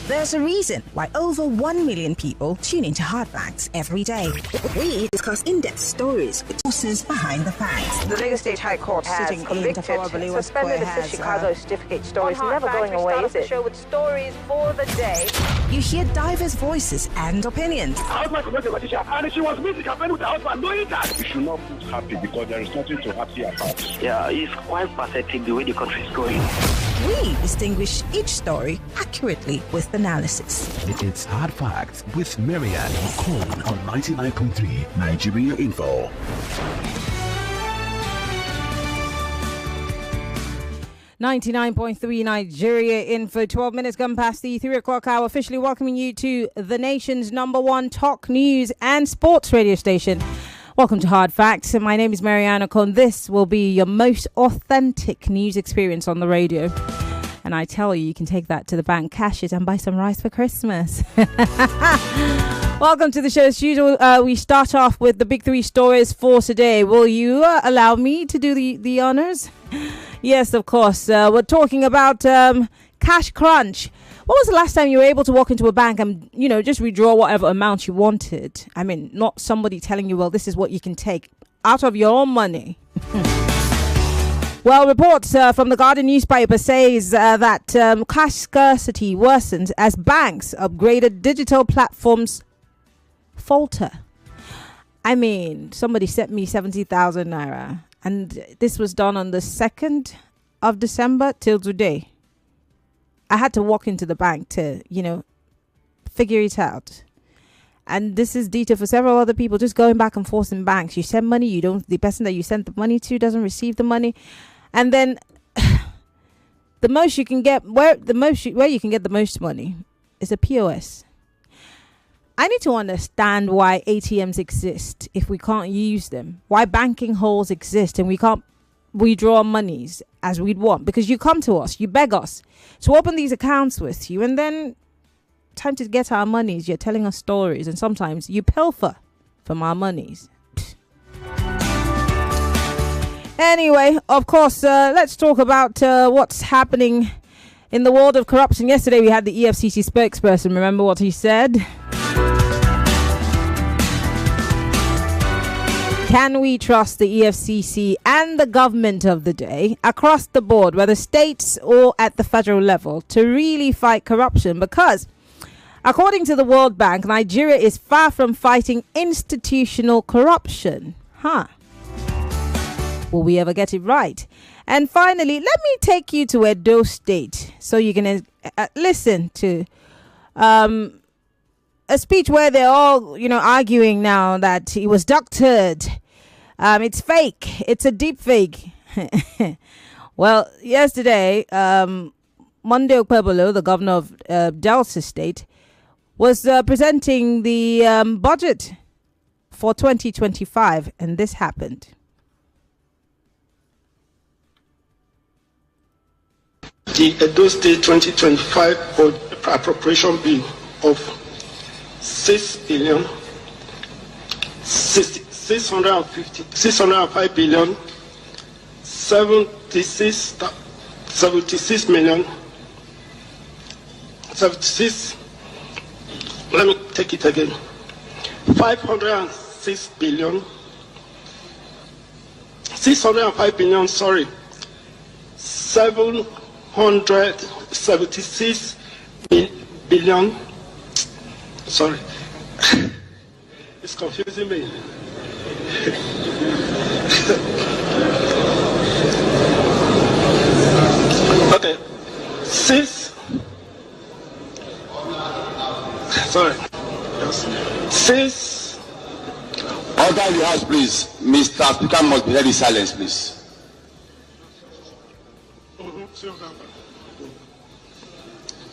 There's a reason why over 1 million people tune into Hard Facts every day. We discuss in-depth stories with sources behind the facts. The Lagos State High Court has convicted suspended the Chicago certificate story. It's never going away, is it? Show with stories for the day. You hear diverse voices and opinions. And she was meeting campaign with the husband, knowing that. You should not feel happy because there is nothing to happy about. Yeah, it's quite pathetic the way the country is going. We distinguish each story accurately with analysis. It's Hard Facts with Maryann Okon on 99.3 Nigeria Info. .3 Nigeria Info. 12 minutes gone past the 3 o'clock hour. Officially welcoming you to the nation's #1 talk news and sports radio station. Welcome to Hard Facts. My name is Maryann Okon. This will be your most authentic news experience on the radio. And I tell you, you can take that to the bank, cash it, and buy some rice for Christmas. Welcome to the show. As usual, we start off with the big 3 stories for today. Will you allow me to do the honors? Yes, of course. We're talking about cash crunch. When was the last time you were able to walk into a bank and, just withdraw whatever amount you wanted? I mean, not somebody telling you, well, this is what you can take out of your own money. Well, reports from the Guardian newspaper says that cash scarcity worsens as banks upgraded digital platforms falter. I mean, somebody sent me 70,000 naira, and this was done on the 2nd of December till today. I had to walk into the bank to, figure it out. And this is data for several other people just going back and forth in banks. You send money, the person that you sent the money to doesn't receive the money. And then the most you can get, where you can get the most money is a POS. I need to understand why ATMs exist if we can't use them. Why banking halls exist and we can't withdraw monies as we'd want. Because you come to us, you beg us to open these accounts with you, and then time to get our monies, you're telling us stories, and sometimes you pilfer from our monies. Anyway, of course, let's talk about what's happening in the world of corruption. Yesterday we had the EFCC spokesperson. Remember what he said? Can we trust the EFCC and the government of the day across the board, whether states or at the federal level, to really fight corruption? Because according to the World Bank, Nigeria is far from fighting institutional corruption. Will we ever get it right? And finally, let me take you to Edo State so you can listen to a speech where they're all, arguing now that it was doctored. It's fake. It's a deep fake. Well, yesterday, Maryann Okon, the governor of Delta State, was presenting the budget for 2025, and this happened. The Edo State 2025 appropriation bill of 605 billion 76 million 76. Let me take it again. 506 billion 605 billion. Sorry, 776 billion. Sorry, it's confusing me. Okay, six. Order in the house, please. Mr. Speaker must be held in silence, please.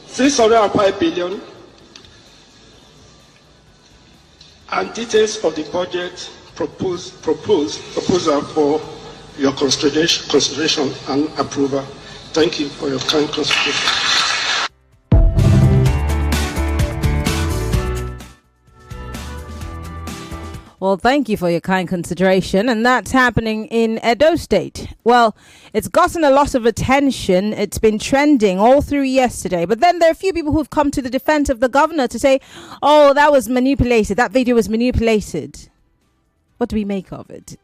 605 billion, and details of the budget proposal for your consideration and approval. Thank you for your kind consideration. Well, thank you for your kind consideration. And that's happening in Edo State. Well, it's gotten a lot of attention. It's been trending all through yesterday. But then there are a few people who've come to the defense of the governor to say, oh, that was manipulated. That video was manipulated. What do we make of it?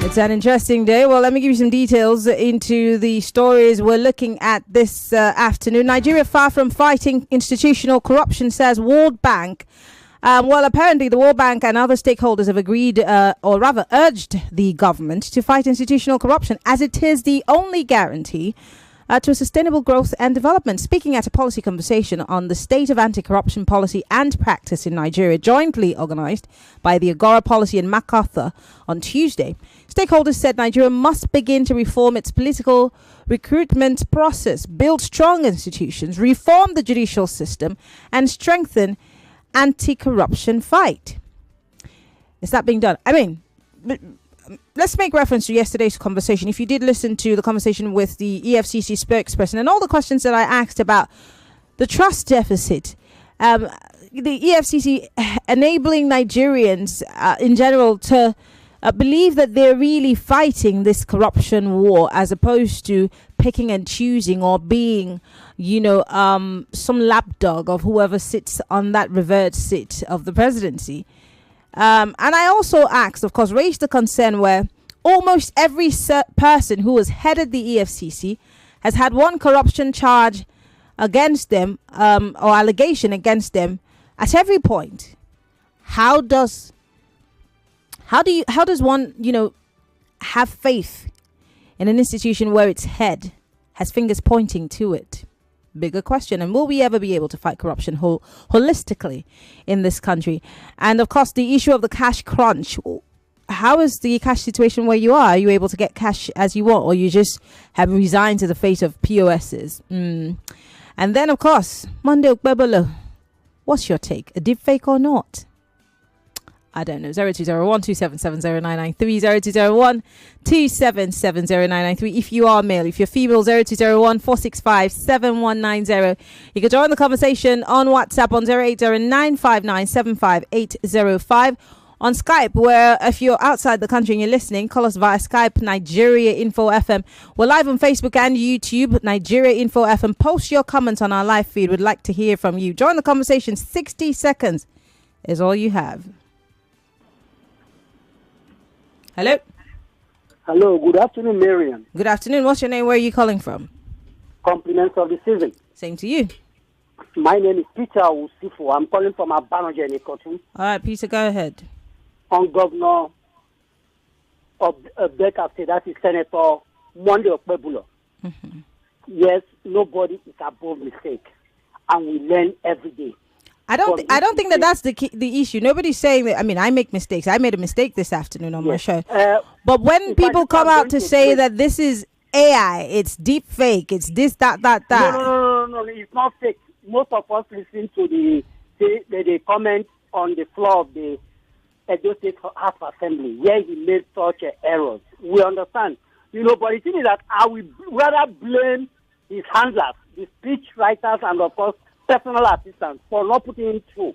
It's an interesting day. Well, let me give you some details into the stories we're looking at this afternoon. Nigeria far from fighting institutional corruption, says World Bank. Well, apparently the World Bank and other stakeholders have agreed, or rather urged the government to fight institutional corruption, as it is the only guarantee to sustainable growth and development. Speaking at a policy conversation on the state of anti-corruption policy and practice in Nigeria, jointly organized by the Agora Policy and MacArthur on Tuesday, stakeholders said Nigeria must begin to reform its political recruitment process, build strong institutions, reform the judicial system, and strengthen anti-corruption fight. Is that being done? I mean, let's make reference to yesterday's conversation. If you did listen to the conversation with the EFCC spokesperson and all the questions that I asked about the trust deficit, the EFCC enabling Nigerians in general to believe that they're really fighting this corruption war, as opposed to picking and choosing or being, some lapdog of whoever sits on that revered seat of the presidency. And I also asked, of course, raised the concern where almost every person who has headed the EFCC has had one corruption charge against them, or allegation against them at every point. How does one, have faith in an institution where its head has fingers pointing to it? Bigger question. And will we ever be able to fight corruption holistically in this country? And of course, the issue of the cash crunch. How is the cash situation where you are? Are you able to get cash as you want, or you just have resigned to the fate of POSs? And then, of course, Maryann Okon, what's your take? A deep fake or not? I don't know. 0201 2770993, 0201 2770993. If you are male, if you're female, 0201 465 7190. You can join the conversation on WhatsApp on 08095975805. On Skype, where if you're outside the country and you're listening, call us via Skype, Nigeria Info FM. We're live on Facebook and YouTube, Nigeria Info FM. Post your comments on our live feed. We'd like to hear from you. Join the conversation. 60 seconds is all you have. Hello. Hello. Good afternoon, Maryann. Good afternoon. What's your name? Where are you calling from? Compliments of the season. Same to you. My name is Peter Usifu. I'm calling from About Opbebholo. All right, Peter, go ahead. On Governor of Delta State, that is Senator Maryann Okon. Yes, nobody is above mistake, and we learn every day. I don't think that's the issue. Nobody's saying that. I mean, I make mistakes. I made a mistake this afternoon on my show. But when people come out to say that this is AI, it's deep fake, it's this, that. No, it's not fake. Most of us listen to the comment on the floor of the Edo State House Assembly where he made such errors. We understand. But the thing is that I will rather blame his handlers, the speech writers, and of course, personal assistants for not putting him through,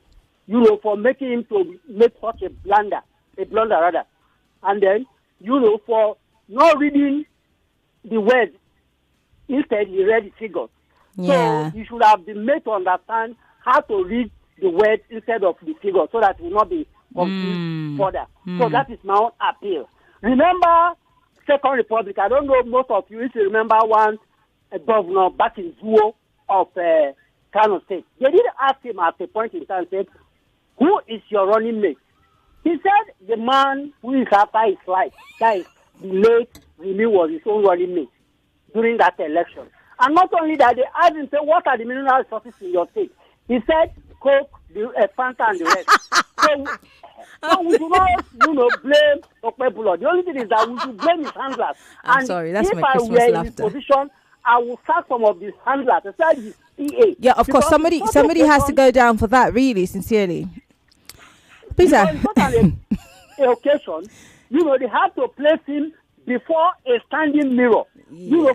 for making him to make such a blunder rather. And then, for not reading the words. Instead, he read the figures. Yeah. So, you should have been made to understand how to read the words instead of the figures so that it will not be confused further. So, that is my own appeal. Remember Second Republic. I don't know most of you if you remember one governor back in Zuo of Kano State. They did ask him at a point in time, said, who is your running mate? He said the man who is after his life, that is the late Remy, was his own running mate during that election. And not only that, they asked him, say, what are the mineral resources in your state? He said, Coke, Fanta, and the rest. So we do not, blame Okbebholo. The only thing is that we should blame his handlers. I'm sorry, that's my Christmas laughter. If I were in his position, I will sack some of these handlers, especially his PA. Yeah, of course, somebody has to go down for that, really, sincerely. Peter. Because it's not an occasion, they have to place him before a standing mirror.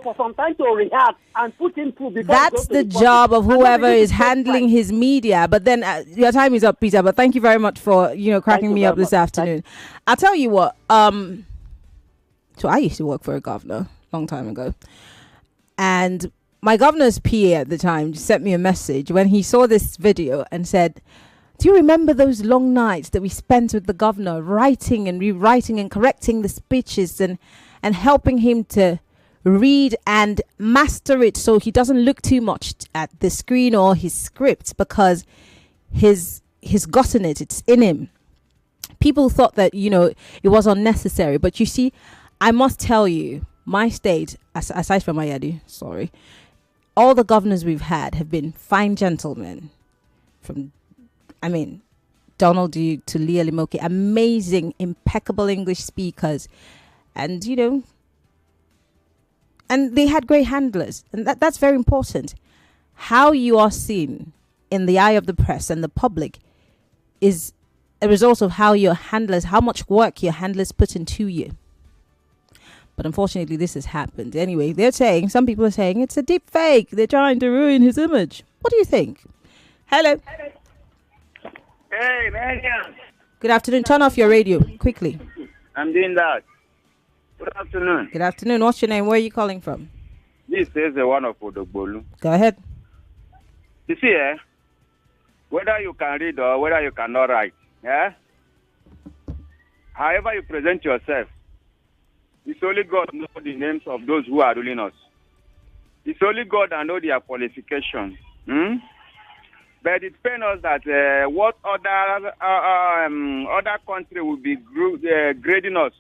For some time to react and put him through. That's the job of whoever is handling his media. But then your time is up, Peter. But thank you very much for cracking me up this afternoon. I'll tell you what. So I used to work for a governor a long time ago, and my governor's PA at the time sent me a message when he saw this video and said, "Do you remember those long nights that we spent with the governor, writing and rewriting and correcting the speeches and helping him to read and master it so he doesn't look too much at the screen or his script because he's gotten it, it's in him." People thought that, it was unnecessary. But you see, I must tell you, my state, aside from Ayadu, all the governors we've had have been fine gentlemen. Donald Duke to Leah Limoke, amazing, impeccable English speakers. And, and they had great handlers. And that's very important. How you are seen in the eye of the press and the public is a result of how much work your handlers put into you. But unfortunately, this has happened. Anyway, some people are saying it's a deep fake. They're trying to ruin his image. What do you think? Hello. Hey, Maryann. Good afternoon. Turn off your radio quickly. I'm doing that. Good afternoon. Good afternoon. What's your name? Where are you calling from? This is the one of Obbebholo. Go ahead. You see, whether you can read or whether you cannot write, however you present yourself, it's only God knows the names of those who are ruling us. It's only God that knows their qualifications. But it pains us that what other country will be grading us,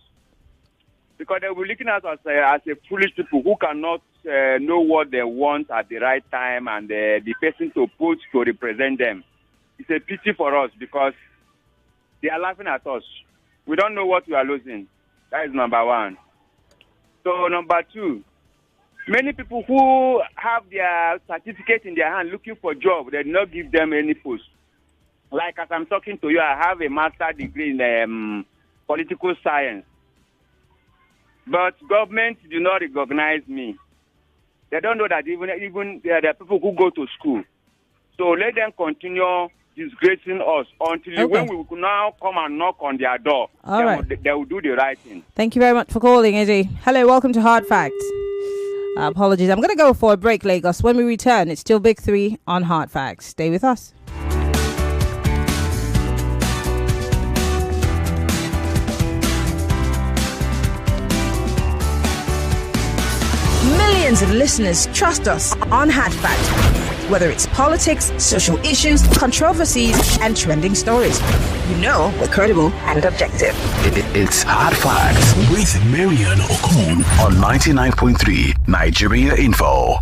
because they will be looking at us as a foolish people who cannot know what they want at the right time and the person to put to represent them. It's a pity for us because they are laughing at us. We don't know what we are losing. That is number one. So number two, many people who have their certificate in their hand looking for a job, they do not give them any post. Like as I'm talking to you, I have a master's degree in political science. But government do not recognize me. They don't know that even there are people who go to school. So let them continue disgracing us until when we will now come and knock on their door. They will do the right thing. Thank you very much for calling, Eddie. Hello, welcome to Hard Facts. Apologies. I'm going to go for a break, Lagos. When we return, it's still Big 3 on Hard Facts. Stay with us. Millions of listeners trust us on Hard Facts. Whether it's politics, social issues, controversies, and trending stories, we're credible and objective. It's Hard Facts with Maryann Okon on 99.3 Nigeria Info.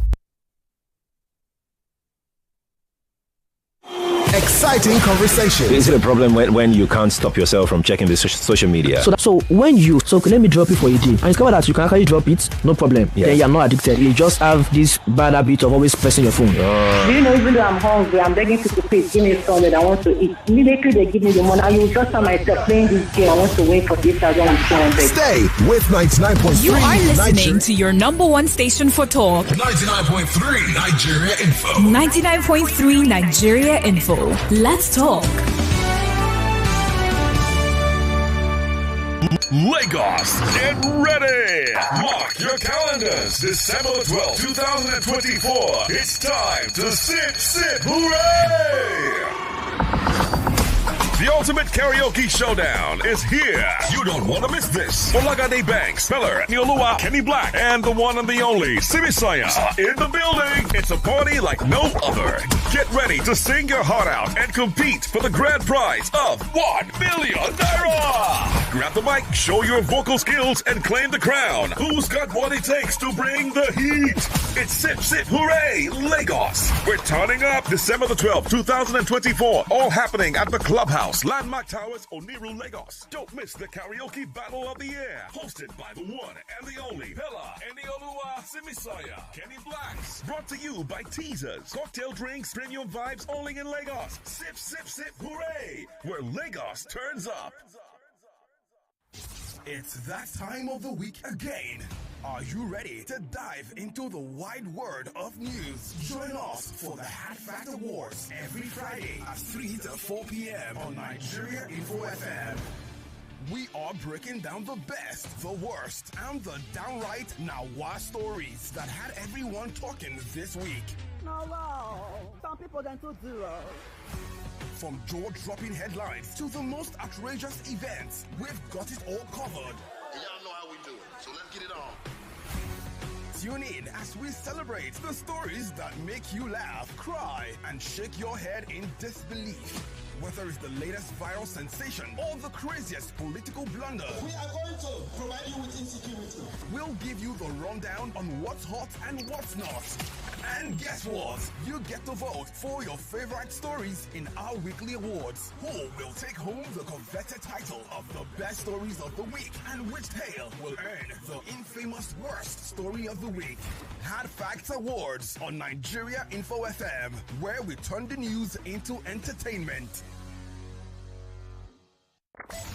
Exciting conversation. Is it a problem when you can't stop yourself from checking the social media? So let me drop it for a day and discover that you can actually drop it, no problem. Yes. Then you're not addicted. You just have this bad habit of always pressing your phone. Do you know, even though I'm hungry, I'm begging people, please give me something I want to eat. Immediately they give me the money. I will just tell myself playing this game. I want to wait for this. Stay with 99.3. You are listening to your number one station for talk. 99.3 Nigeria Info. 99.3 Nigeria Info. Let's talk. Lagos, get ready! Mark your calendars. December 12th, 2024. It's time to sip, hooray! The ultimate karaoke showdown is here. You don't want to miss this. Olagade Banks, Speller, Niolua, Kenny Black, and the one and the only Simisaya in the building. It's a party like no other. Get ready to sing your heart out and compete for the grand prize of 1 million naira. Grab the mic, show your vocal skills, and claim the crown. Who's got what it takes to bring the heat? It's Sip, Hooray, Lagos. We're turning up December the 12th, 2024. All happening at the Clubhouse, Landmark Towers, Oniru, Lagos. Don't miss the karaoke battle of the year. Hosted by the one and the only Pella, Eniolua, Simisaya, Kenny Blacks. Brought to you by Teasers. Cocktail drinks, premium vibes only in Lagos. Sip, Hooray, where Lagos turns up. It's that time of the week again. Are you ready to dive into the wide world of news? Join us for the Hat Fact Awards every Friday at 3 to 4 p.m. on Nigeria Info FM. We are breaking down the best, the worst, and the downright Nawa stories that had everyone talking this week. No, wow. Some people can do zero. From jaw-dropping headlines to the most outrageous events, we've got it all covered. And y'all know how we do it, so let's get it on. Tune in as we celebrate the stories that make you laugh, cry, and shake your head in disbelief. Whether it's the latest viral sensation or the craziest political blunder, we are going to provide you with insecurity. We'll give you the rundown on what's hot and what's not. And guess what? You get to vote for your favorite stories in our weekly awards. Who will take home the coveted title of the best stories of the week, and which tale will earn the infamous worst story of the week? Hat Facts Awards on Nigeria Info FM, where we turn the news into entertainment.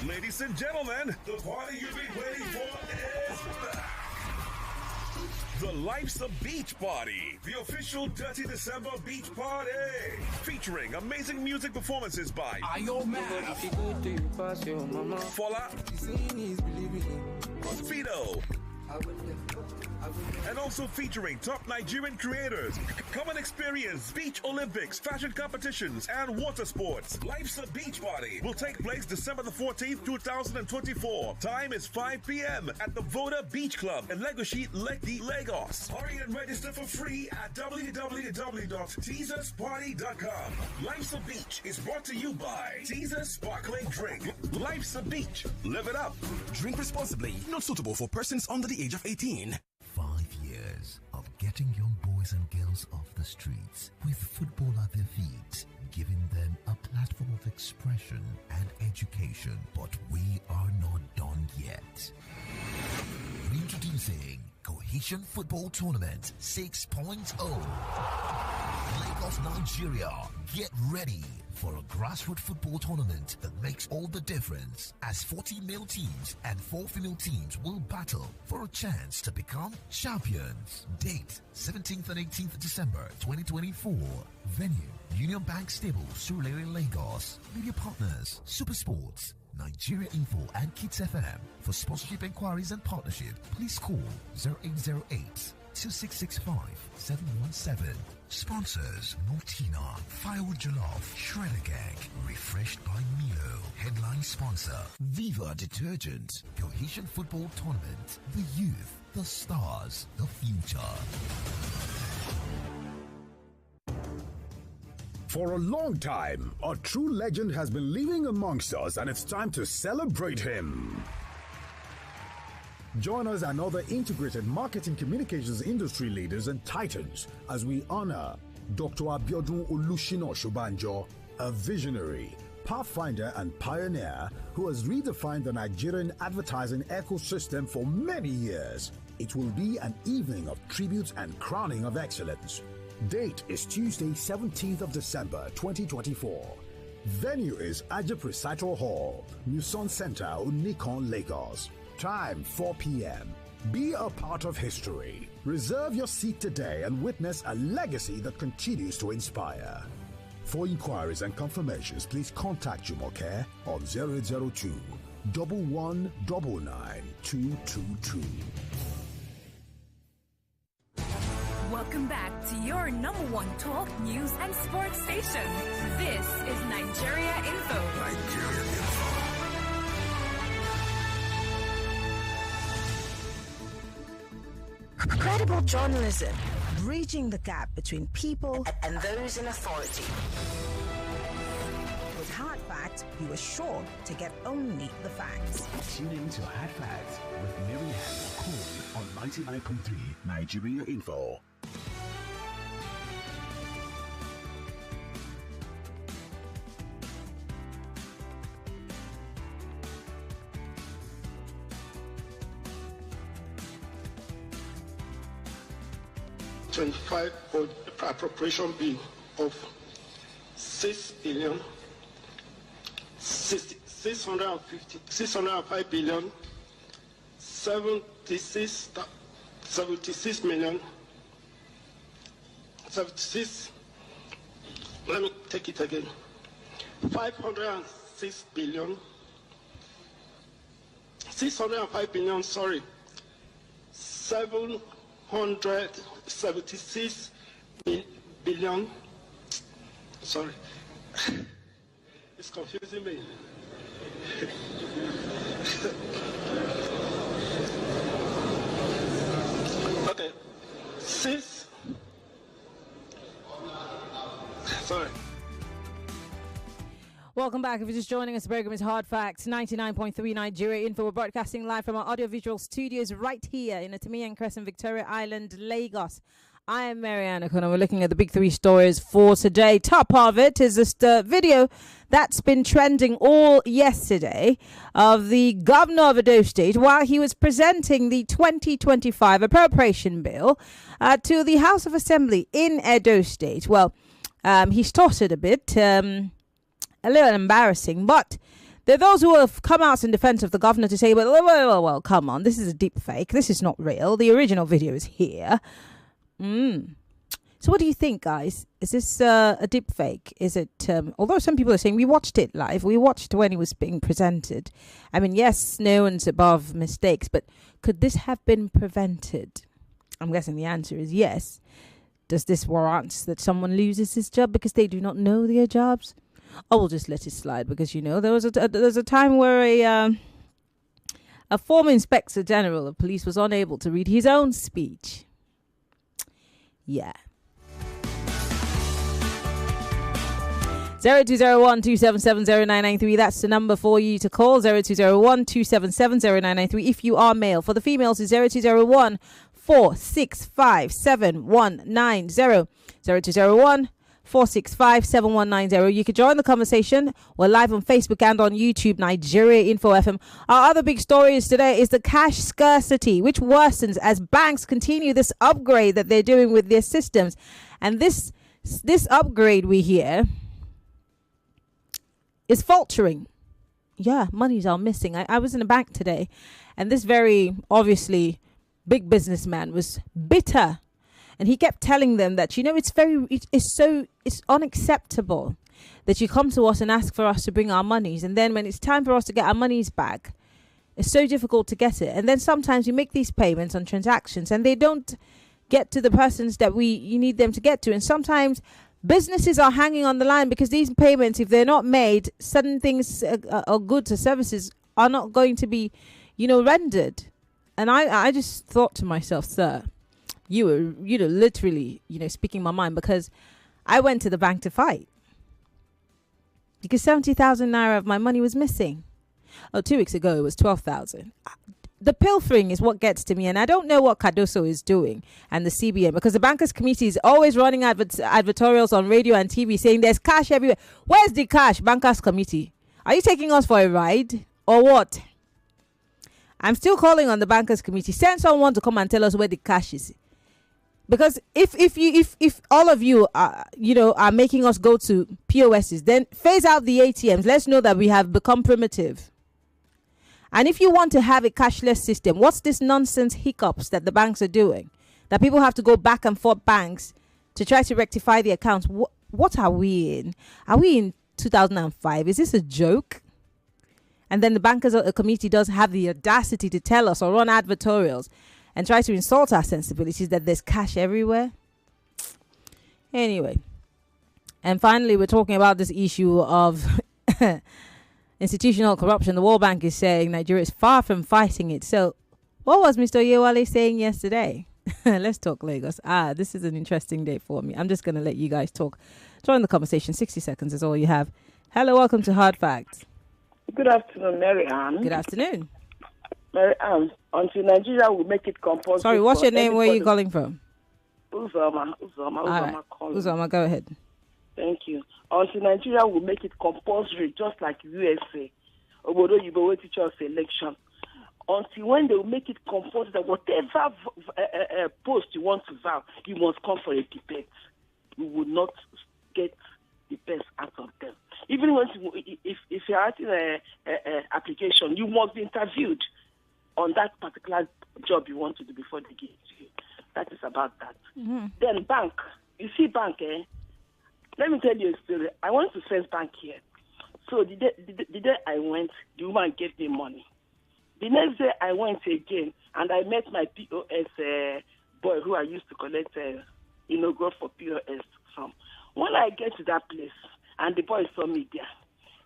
Ladies and gentlemen, the party you've been waiting for is back. The Life's a Beach Party, the official Dirty December beach party, featuring amazing music performances by Ayo Man, Fola, Fido, and also featuring top Nigerian creators. Come and experience Beach Olympics, fashion competitions, and water sports. Life's a Beach Party will take place December the 14th, 2024. Time is 5 p.m. at the Voda Beach Club in Legoshi, Lekki, Lagos. Hurry and register for free at www.teasersparty.com. Life's a Beach is brought to you by Teaser Sparkling Drink. Life's a Beach. Live it up. Drink responsibly. Not suitable for persons under the age of 18. 5 years of getting young boys and girls off the streets with football at their feet, giving them a platform of expression and education. But we are not done yet. Introducing Cohesion Football Tournament 6.0. Lagos, Nigeria, get ready for a grassroots football tournament that makes all the difference, as 40 male teams and 4 female teams will battle for a chance to become champions. Date 17th and 18th December 2024. Venue Union Bank Stable, Surulere, Lagos. Media partners Super Sports, Nigeria Info, and Kids FM. For sponsorship inquiries and partnership, please call 0808-2665-717. Sponsors Multina, Firewood Jollof, Shredder Gang, Refreshed by Milo. Headline sponsor Viva Detergent. Cohesion Football Tournament. The youth, the stars, the future. For a long time, a true legend has been living amongst us, and it's time to celebrate him. Join us and other integrated marketing communications industry leaders and titans as we honor Dr. Abiodun Olushino Shubanjo, a visionary, pathfinder and pioneer who has redefined the Nigerian advertising ecosystem for many years. It will be an evening of tributes and crowning of excellence. Date is Tuesday, 17th of December, 2024. Venue is Ajip Recital Hall, Muson Center, Unikon, Lagos. Time 4 p.m. Be a part of history. Reserve your seat today and witness a legacy that continues to inspire. For inquiries and confirmations, please contact Jumoke on 002 1199 222. Welcome back to your number one talk, news, and sports station. This is Nigeria Info. Nigeria Info. Credible journalism, bridging the gap between people and those in authority. With Hard Facts, you are sure to get only the facts. Tune in to Hard Facts with Maryann Okon on 99.3 Nigeria Info. Appropriation bill of 605 billion 76 million. 76. Let me take it again. 506 billion. 605 billion. Sorry. 776 billion. Sorry. It's confusing me. Okay. 6. Sorry. Welcome back. If you're just joining us, the program is Hard Facts, 99.3 Nigeria Info. We're broadcasting live from our audiovisual studios right here in Atamian Crescent, Victoria Island, Lagos. I am Maryann Okon, and we're looking at the big three stories for today. Top part of it is this video that's been trending all yesterday of the governor of Edo State while he was presenting the 2025 appropriation bill to the House of Assembly in Edo State. Well, he stuttered a bit, a little embarrassing, but there are those who have come out in defense of the governor to say, well, come on, this is a deep fake. This is not real. The original video is here. So what do you think, guys? Is this a deep fake? Is it, although some people are saying we watched it live, we watched when it was being presented. I mean, yes, no one's above mistakes, but could this have been prevented? I'm guessing the answer is yes. Does this warrant that someone loses his job because they do not know their jobs? Oh, we'll just let it slide because, you know, there was a time where a former Inspector General of Police was unable to read his own speech. Yeah. 0201-277-0993. That's the number for you to call. 0201-277-0993. If you are male. For the females, it's 0201-465-7190. 0201-465-7190. You can join the conversation. We're live on Facebook and on YouTube, Nigeria Info FM. Our other big stories today is the cash scarcity, which worsens as banks continue this upgrade that they're doing with their systems. And this upgrade we hear is faltering. Yeah, monies are missing. I was in a bank today, and this very obviously big businessman was bitter. And he kept telling them that, you know, it's unacceptable that you come to us and ask for us to bring our monies. And then when it's time for us to get our monies back, it's so difficult to get it. And then sometimes you make these payments on transactions and they don't get to the persons that you need them to get to. And sometimes businesses are hanging on the line because these payments, if they're not made, certain things or goods or services are not going to be, you know, rendered. And I just thought to myself, sir, you were literally, you know, speaking my mind, because I went to the bank to fight because 70,000 naira of my money was missing. 2 weeks ago, it was 12,000. The pilfering is what gets to me, and I don't know what Cardoso is doing and the CBN, because the Bankers Committee is always running advertorials on radio and TV saying there's cash everywhere. Where's the cash, Bankers Committee? Are you taking us for a ride or what? I'm still calling on the Bankers Committee. Send someone to come and tell us where the cash is. Because if all of you are making us go to POSs, then phase out the ATMs. Let's know that we have become primitive. And if you want to have a cashless system, what's this nonsense hiccups that the banks are doing? That people have to go back and forth banks to try to rectify the accounts. What are we in? Are we in 2005? Is this a joke? And then the Bankers Committee does have the audacity to tell us or run advertorials and try to insult our sensibilities that there's cash everywhere. Anyway. And finally, we're talking about this issue of institutional corruption. The World Bank is saying Nigeria is far from fighting it. So what was Mr. Yewale saying yesterday? Let's talk Lagos. This is an interesting day for me. I'm just going to let you guys talk. Join the conversation. 60 seconds is all you have. Hello, welcome to Hard Facts. Good afternoon, Maryann. Good afternoon. Maryann, until Nigeria will make it compulsory. Sorry, what's your name? Where are you calling from? Uzoma calling. Uzoma, go ahead. Thank you. Until Nigeria will make it compulsory, just like USA, Obodo Yibo will teach us election. Until when they will make it compulsory that whatever post you want to vow, you must come for a debate. You will not get the best out of them. Even when if you're writing an application, you must be interviewed. on that particular job you want to do before they give it to you. That is about that. Mm-hmm. Then bank. You see bank, Let me tell you a story. I went to First Bank here. So the day I went, the woman gave me money. The next day I went again, and I met my POS boy who I used to collect, go for POS from. When I get to that place, and the boy saw me there,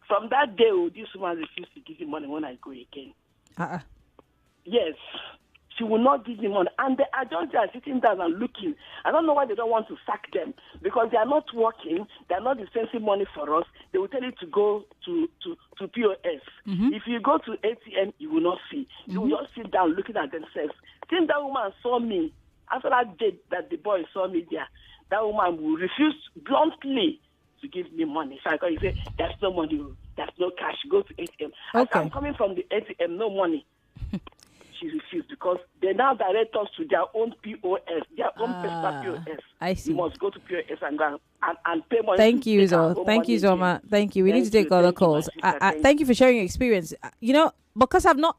from that day, this woman refused to give me money when I go again. Yes. She will not give me money. And they are just there sitting down and looking. I don't know why they don't want to sack them. Because they are not working. They are not dispensing money for us. They will tell you to go to POS. Mm-hmm. If you go to ATM, you will not see. You will just sit down looking at themselves. Since that woman saw me, after that day that the boy saw me there, that woman will refuse bluntly to give me money. So I can say, there's no money, there's no cash, go to ATM. As I'm coming from the ATM, no money. She refused because they now direct us to their own POS, their own personal POS. I see. You must go to POS and go and pay money. Thank you, Zo. Thank you, Zoma. Thank you. We need to take other calls. Thank you for sharing your experience. Because I've not...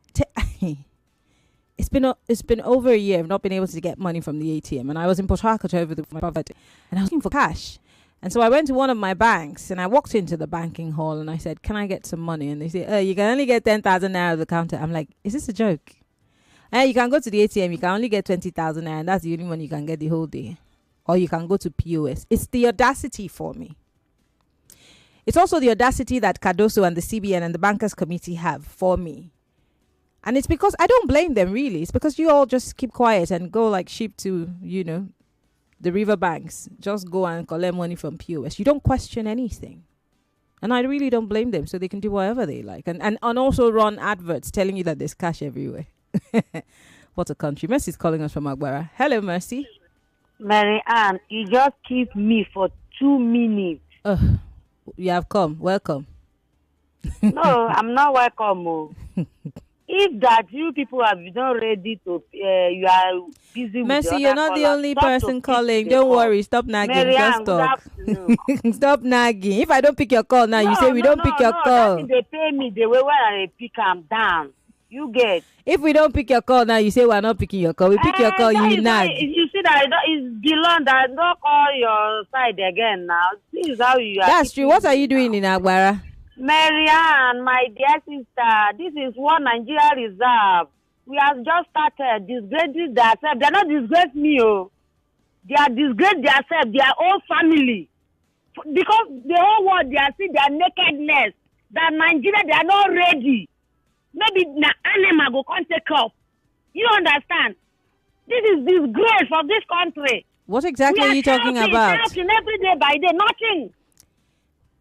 It's been over a year. I've not been able to get money from the ATM. And I was in Port Harcourt over my birthday. And I was looking for cash. And so I went to one of my banks and I walked into the banking hall and I said, can I get some money? And they say, you can only get 10,000 naira at the counter. I'm like, is this a joke? You can go to the ATM, you can only get 20,000 naira, and that's the only money you can get the whole day. Or you can go to POS. It's the audacity for me. It's also the audacity that Cardoso and the CBN and the Bankers Committee have for me. And it's because I don't blame them, really. It's because you all just keep quiet and go like sheep to, the river banks. Just go and collect money from POS. You don't question anything. And I really don't blame them, so they can do whatever they like. And also run adverts telling you that there's cash everywhere. What a country. Mercy's calling us from Agbara. Hello, Mercy. Maryann, you just keep me for 2 minutes. You have come. Welcome. No, I'm not welcome. If that you people have not ready to, you are busy with Mercy, you're not the only person calling. Don't worry. Stop nagging. Maryann, just talk. Stop nagging. If I don't pick your call now, you say we don't pick your call. They pay me the way when I pick them down. You get. If we don't pick your call now, you say we're not picking your call. We pick your call, you nag. You see that it's below that. Don't call your side again now. This is how you are. That's true. What are you doing in Agbara? Maryann, my dear sister, this is what Nigeria reserve. We have just started disgracing themselves. They are not disgrace me, They are disgrace themselves, their own family. Because the whole world, they are seeing their nakedness. That Nigeria, they are not ready. Maybe the animal go can't take off. You understand? This is disgrace for this country. What exactly are you talking about? Shouting every day by day, nothing.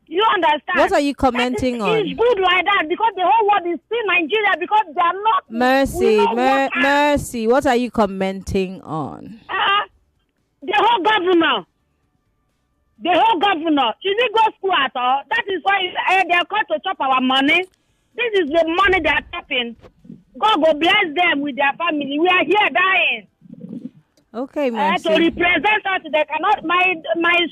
You understand? What are you commenting on? It's good like that because the whole world is still Nigeria because they are not. Mercy, what are you commenting on? The whole governor. She didn't go school at all. That is why they are called to chop our money. This is the money they are tapping. God will bless them with their family. We are here dying. Okay, Mercy. To represent us, they cannot. My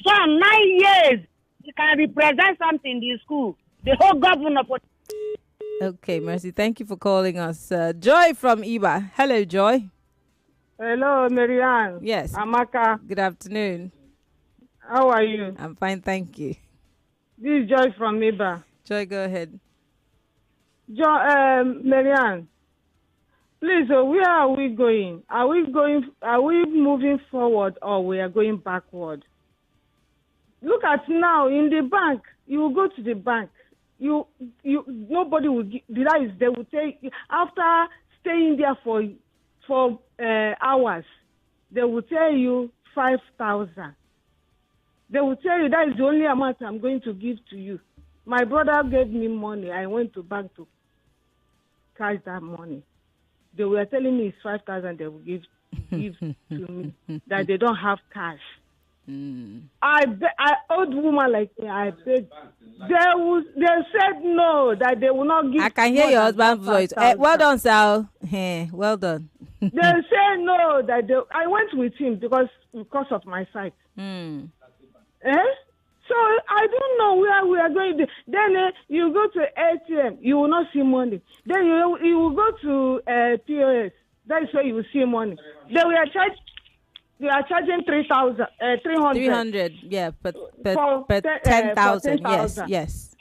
son, 9 years, he can represent something in the school. The whole governor. Okay, Mercy. Thank you for calling us. Joy from Iba. Hello, Joy. Hello, Maryann. Yes. Amaka. Good afternoon. How are you? I'm fine, thank you. This is Joy from Iba. Joy, go ahead. Maryann, please, where are we going? Are we moving forward or we are going backward? Look at now in the bank. You will go to the bank. Nobody will give. They will take after staying there for hours. They will tell you 5,000. They will tell you that is the only amount I'm going to give to you. My brother gave me money. I went to bank to cash that money. They were telling me it's 5,000 they will give to me, that they don't have cash. I old woman like me, I begged. They said no, that they will not give. I can hear your husband's voice. Well done, Sal. Well done. They say no, that I went with him because of my sight. So I don't know where we are going to. Then you go to ATM, you will not see money. Then you will go to POS. That's where you will see money. Then we are charging 300. 300, yeah, but 10,000. Yes.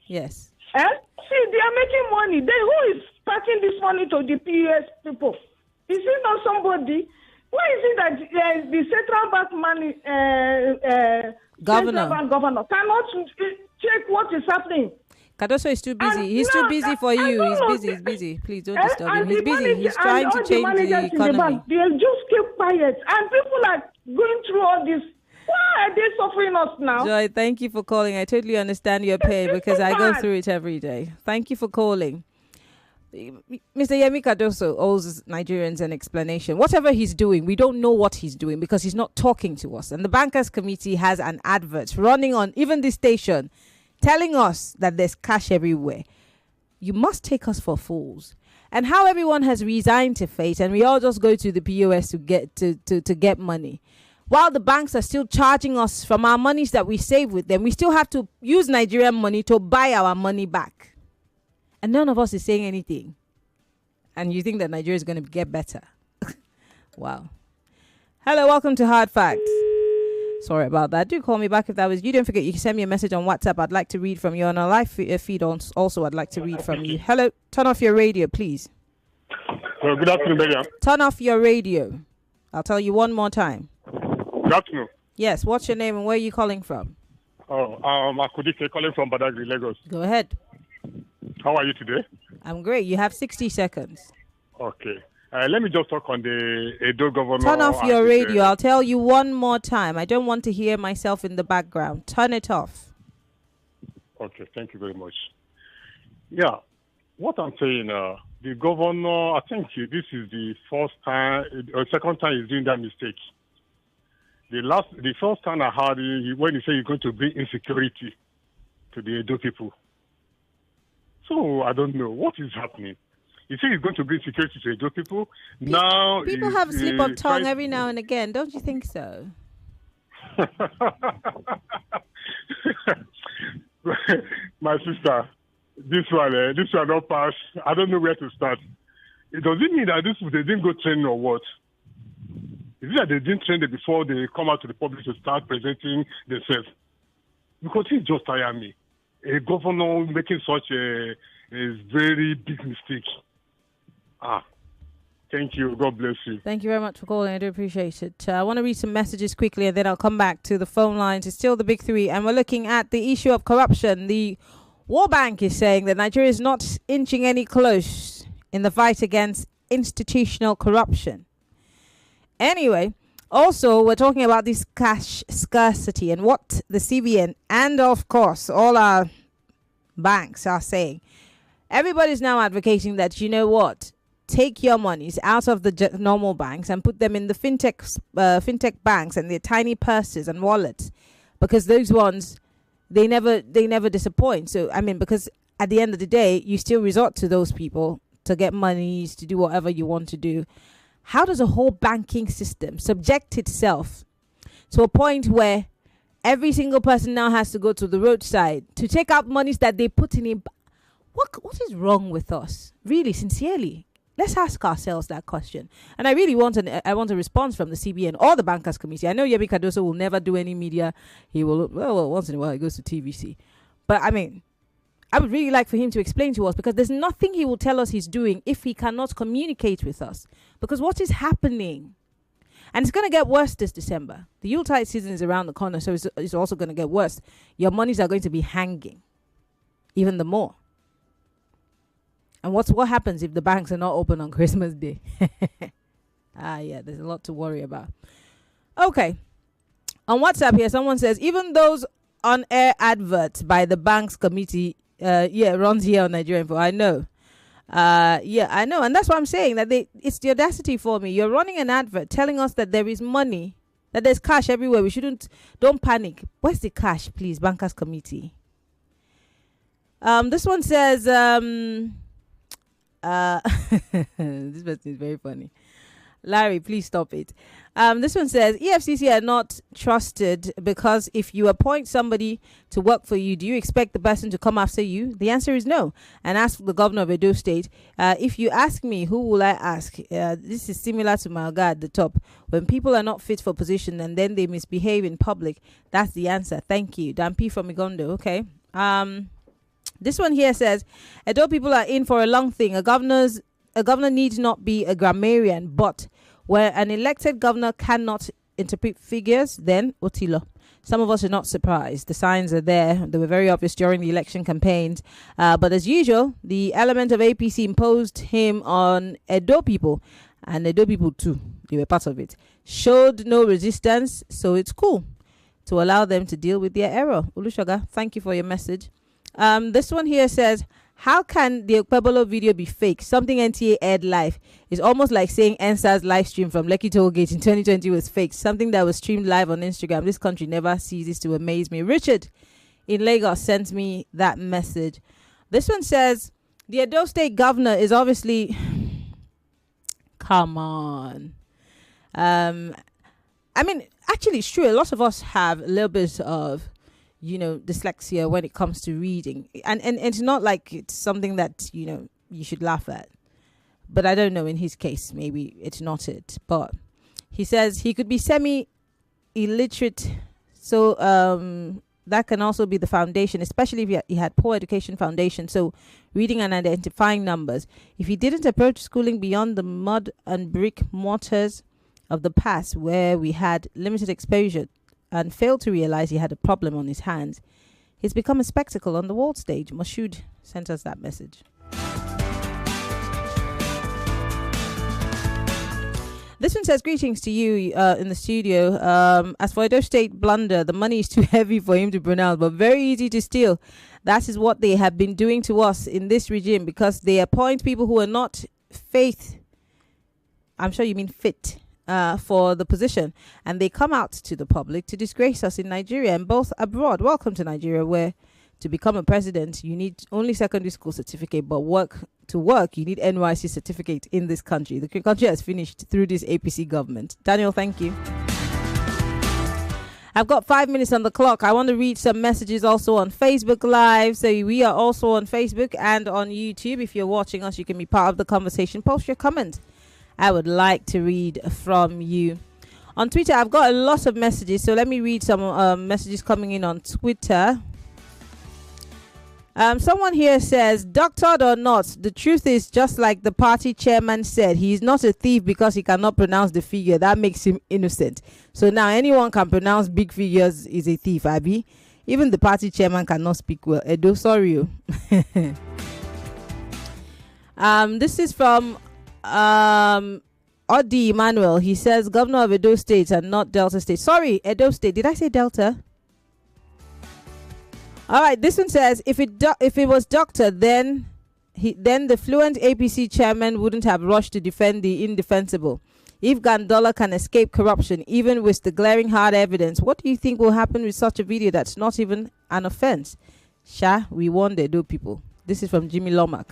See, they are making money. Then who is passing this money to the POS people? Is it not somebody? Why is it that the central bank money governor cannot check what is happening? Cardoso is too busy. He's too busy for you. He's busy. Please don't disturb him. He's busy. He's trying to change the economy. They'll just keep quiet. And people are going through all this. Why are they suffering us now? Joy, thank you for calling. I totally understand your pain because I go through it every day. Thank you for calling. Mr. Yemi Cardoso owes Nigerians an explanation. Whatever he's doing, we don't know what he's doing because he's not talking to us. And the Bankers Committee has an advert running on even this station telling us that there's cash everywhere. You must take us for fools. And how everyone has resigned to fate and we all just go to the POS to get money. While the banks are still charging us from our monies that we save with them, we still have to use Nigerian money to buy our money back. And none of us is saying anything. And you think that Nigeria is going to get better. Wow. Hello, welcome to Hard Facts. Sorry about that. Do call me back if that was you. Don't forget, you can send me a message on WhatsApp. I'd like to read from you. On a live feed also, I'd like to read from you. Hello, turn off your radio, please. Good afternoon, Maryann. Turn off your radio. I'll tell you one more time. Good afternoon. Yes, what's your name and where are you calling from? Akudike calling from Badagry, Lagos. Go ahead. How are you today? I'm great. You have 60 seconds. Okay. Let me just talk on the Edo governor. Turn off your radio. I'll tell you one more time. I don't want to hear myself in the background. Turn it off. Okay. Thank you very much. Yeah. What I'm saying, the governor, I think this is the first time, or second time he's doing that mistake. The first time I heard when he said he's going to bring insecurity to the Edo people. So I don't know what is happening. You say he's going to bring security to Edo people. Now people have a slip of tongue every now and again, don't you think so? My sister, this one not pass. I don't know where to start. It doesn't mean that they didn't go training or what. Is it that they didn't train them before they come out to the public to start presenting themselves? Because he just tired me. A governor making such a very big mistake. Thank you. God bless you. Thank you very much for calling. I do appreciate it. I want to read some messages quickly and then I'll come back to the phone lines. It's still the big three and we're looking at the issue of corruption. The World Bank is saying that Nigeria is not inching any close in the fight against institutional corruption. Anyway, also we're talking about this cash scarcity and what the CBN and of course all our banks are saying. Everybody's now advocating that, you know what, take your monies out of the normal banks and put them in the fintech banks and their tiny purses and wallets, because those ones they never disappoint. So I mean, because at the end of the day you still resort to those people to get monies, to do whatever you want to do. How does a whole banking system subject itself to a point where every single person now has to go to the roadside to take out monies that they put in? What is wrong with us? Really, sincerely, let's ask ourselves that question. And I really want a response from the CBN or the Bankers Committee. I know Yemi Cardoso will never do any media. He will, well, once in a while he goes to TVC. But I mean, I would really like for him to explain to us, because there's nothing he will tell us he's doing if he cannot communicate with us. Because what is happening? And it's going to get worse this December. The Yuletide season is around the corner, so it's also going to get worse. Your monies are going to be hanging even the more. And what happens if the banks are not open on Christmas Day? Yeah, there's a lot to worry about. Okay. On WhatsApp here, someone says, even those on-air adverts by the Banks Committee, runs here on Nigerian Info. I know. I know. And that's what I'm saying, that it's the audacity for me. You're running an advert telling us that there is money, that there's cash everywhere. Don't panic. Where's the cash, please, Bankers Committee? This one says, this person is very funny. Larry, please stop it. This one says EFCC are not trusted because if you appoint somebody to work for you, do you expect the person to come after you? The answer is no. And ask the governor of Edo State. If you ask me, who will I ask? This is similar to my guy at the top. When people are not fit for position and then they misbehave in public, that's the answer. Thank you. Dampi from Igondo. Okay. This one here says Edo people are in for a long thing. A governor needs not be a grammarian, but where an elected governor cannot interpret figures, then Otilo. Some of us are not surprised. The signs are there. They were very obvious during the election campaigns. But as usual, the element of APC imposed him on Edo people, and Edo people too, they were part of it, showed no resistance, so it's cool to allow them to deal with their error. Ulushaga, thank you for your message. This one here says, how can the Opbebholo video be fake? Something NTA aired live. It's almost like saying NSA's live stream from Lekki Tollgate in 2020 was fake. Something that was streamed live on Instagram. This country never ceases to amaze me. Richard in Lagos sent me that message. This one says, the Edo State governor is obviously... Come on. I mean, actually, it's true. A lot of us have a little bit of... dyslexia when it comes to reading, and it's not like it's something that you should laugh at, but I don't know, in his case maybe it's not it. But he says he could be semi-illiterate, so that can also be the foundation, especially if he had poor education foundation, so reading and identifying numbers. If he didn't approach schooling beyond the mud and brick mortars of the past where we had limited exposure and failed to realize he had a problem on his hands, he's become a spectacle on the world stage. Moshood sent us that message. This one says, greetings to you in the studio. As for Edo State blunder, the money is too heavy for him to pronounce, but very easy to steal. That is what they have been doing to us in this regime, because they appoint people who are not I'm sure you mean fit, for the position, and they come out to the public to disgrace us in Nigeria and both abroad. Welcome to Nigeria, where to become a president you need only secondary school certificate, but to work you need NYC certificate in this country. The country has finished through this APC government. Daniel, thank you. I've got 5 minutes on the clock. I want to read some messages also on Facebook Live. So we are also on Facebook and on YouTube. If you're watching us, you can be part of the conversation. Post your comment. I would like to read from you. On Twitter, I've got a lot of messages, so let me read some messages coming in on Twitter. Someone here says, doctored or not, the truth is, just like the party chairman said, he is not a thief because he cannot pronounce the figure. That makes him innocent. So now anyone can pronounce big figures is a thief, Abby. Even the party chairman cannot speak well. Edo, sorry. This is from... Odi Emmanuel. He says governor of Edo State and not Delta State. Sorry, Edo State. Did I say Delta? All right. This one says if it was doctor, then the fluent APC chairman wouldn't have rushed to defend the indefensible. If Gandola can escape corruption, even with the glaring hard evidence, what do you think will happen with such a video that's not even an offense? We warn the Edo people. This is from Jimmy Lomack.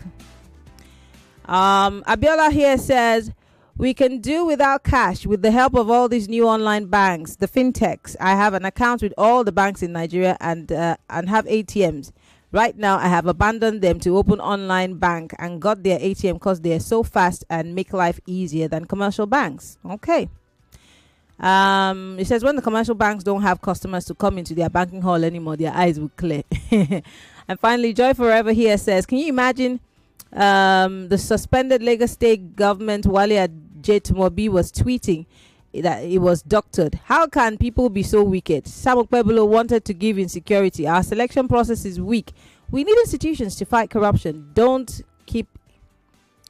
Abiola here says we can do without cash with the help of all these new online banks, the fintechs. I have an account with all the banks in Nigeria and have ATMs. Right now, I have abandoned them to open online bank and got their ATM because they are so fast and make life easier than commercial banks. Okay. It says when the commercial banks don't have customers to come into their banking hall anymore, their eyes will clear. And finally, Joy Forever here says, can you imagine the suspended Lagos State government Wale Ajetomobi was tweeting that it was doctored? How can people be so wicked? Sam Okbebholo wanted to give insecurity. Our selection process is weak. We need institutions to fight corruption. Don't keep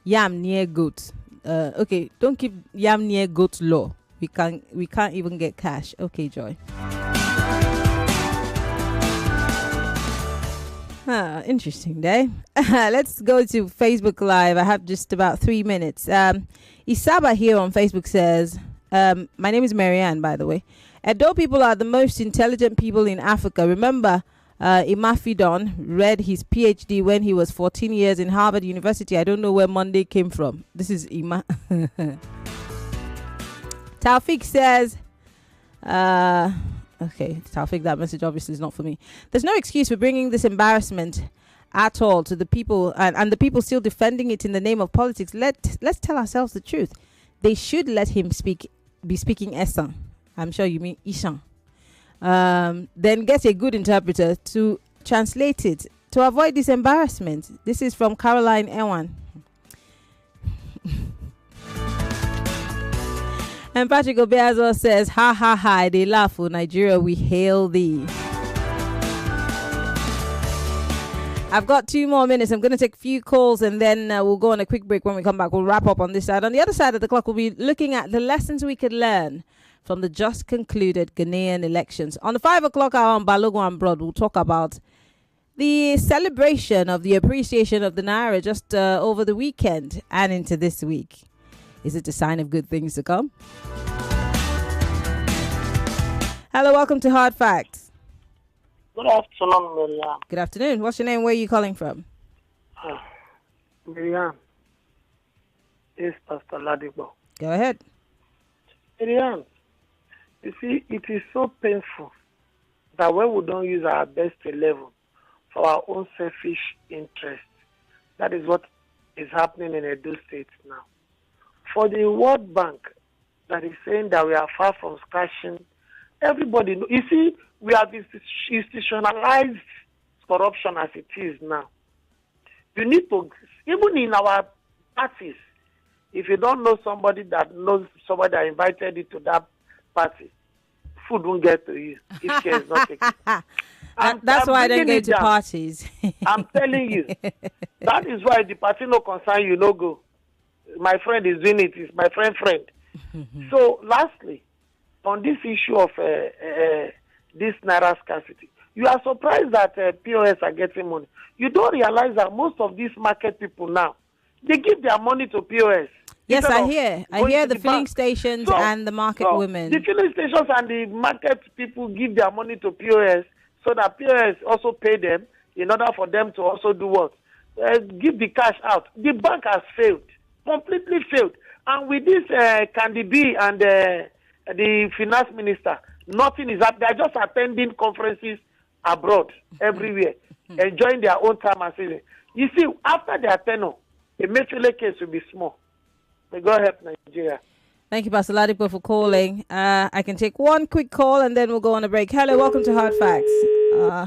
yam near goat. Don't keep yam near goat law. We can't even get cash. Okay, Joy. Interesting day. Let's go to Facebook Live. I have just about 3 minutes. Isaba here on Facebook says, my name is Maryann, by the way. Edo people are the most intelligent people in Africa. Remember, Imafidon read his PhD when he was 14 years in Harvard University. I don't know where Monday came from. This is Ima. Taufik says, okay, Taufik, that message obviously is not for me. There's no excuse for bringing this embarrassment at all to the people, and the people still defending it in the name of politics. Let's tell ourselves the truth. They should let him be speaking Esan. I'm sure you mean Ishan. Then get a good interpreter to translate it to avoid this embarrassment. This is from Caroline Ewan. And Patrick Obeazo says, ha ha ha, they laugh. For Nigeria, we hail thee. I've got 2 more minutes. I'm going to take a few calls and then we'll go on a quick break. When we come back, we'll wrap up on this side. On the other side of the clock, we'll be looking at the lessons we could learn from the just concluded Ghanaian elections. On the 5 o'clock hour on Balogun and Broad, we'll talk about the celebration of the appreciation of the Naira just over the weekend and into this week. Is it a sign of good things to come? Hello, welcome to Hard Facts. Good afternoon, Maryann. Good afternoon. What's your name? Where are you calling from? Maryann. It's Pastor Ladipo. Go ahead. Maryann, you see, it is so painful that when we don't use our best 11 for our own selfish interest, that is what is happening in Edo State now. For the World Bank that is saying that we are far from scratching, everybody knows. You see, we have institutionalized corruption as it is now. You need to, even in our parties, if you don't know somebody that knows somebody that invited you to that party, food won't get to you if care is not taken. That's why I don't go to parties. I'm telling you. That is why the party no concern you, no go. My friend is doing it. It's my friend. So, lastly, on this issue of this Naira scarcity, you are surprised that POS are getting money. You don't realize that most of these market people now, they give their money to POS. Yes, I hear. I hear the filling stations and the market women. The filling stations and the market people give their money to POS so that POS also pay them in order for them to also do what? Give the cash out. The bank has failed, completely failed. And with this Candy B and the finance minister, nothing is happening. They are just attending conferences abroad, everywhere, enjoying their own time and season. You see, after their tenure, the Mefile case will be small. May God help Nigeria. Thank you, Pastor Ladipo, for calling. I can take one quick call and then we'll go on a break. Hello, welcome to Hard Facts.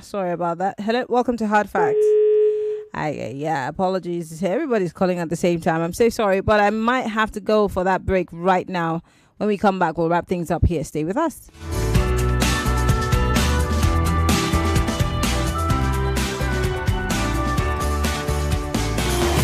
Sorry about that. Hello, welcome to Hard Facts. Yeah, apologies. Everybody's calling at the same time. I'm so sorry, but I might have to go for that break right now. When we come back, we'll wrap things up here. Stay with us.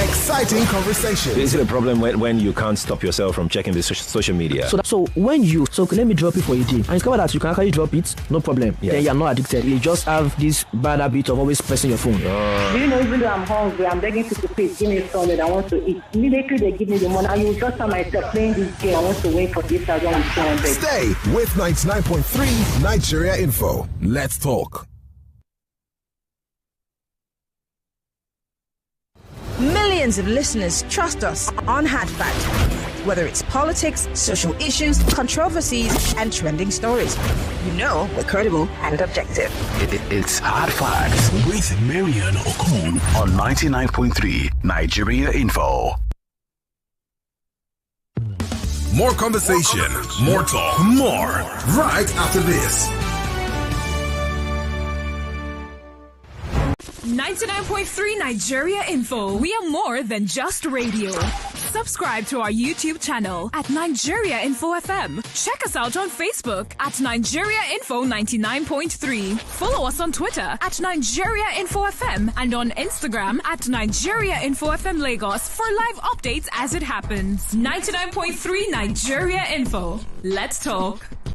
Exciting conversation. Is it a problem when you can't stop yourself from checking the social media? So let me drop it for a day and discover that you can actually drop it, no problem. Yes. Then you're not addicted. You just have this bad habit of always pressing your phone. Do you know, even though I'm hungry, I'm begging people to please give me something I want to eat. Immediately they give me the money. I will just tell myself playing this game. I want to win for 3,200. Stay with 99.3 Nigeria Info. Let's talk. Millions of listeners trust us on Hard Fact. Whether it's politics, social issues, controversies, and trending stories, you know we're credible and objective. It's Hard Facts with Maryann Okon on 99.3 Nigeria Info. More conversation, more talk, more right after this. 99.3 Nigeria Info. We are more than just radio. Subscribe to our YouTube channel at Nigeria Info FM. Check us out on Facebook at Nigeria Info 99.3. Follow us on Twitter at Nigeria Info FM and on Instagram at Nigeria Info FM Lagos for live updates as it happens. 99.3 Nigeria Info. Let's talk.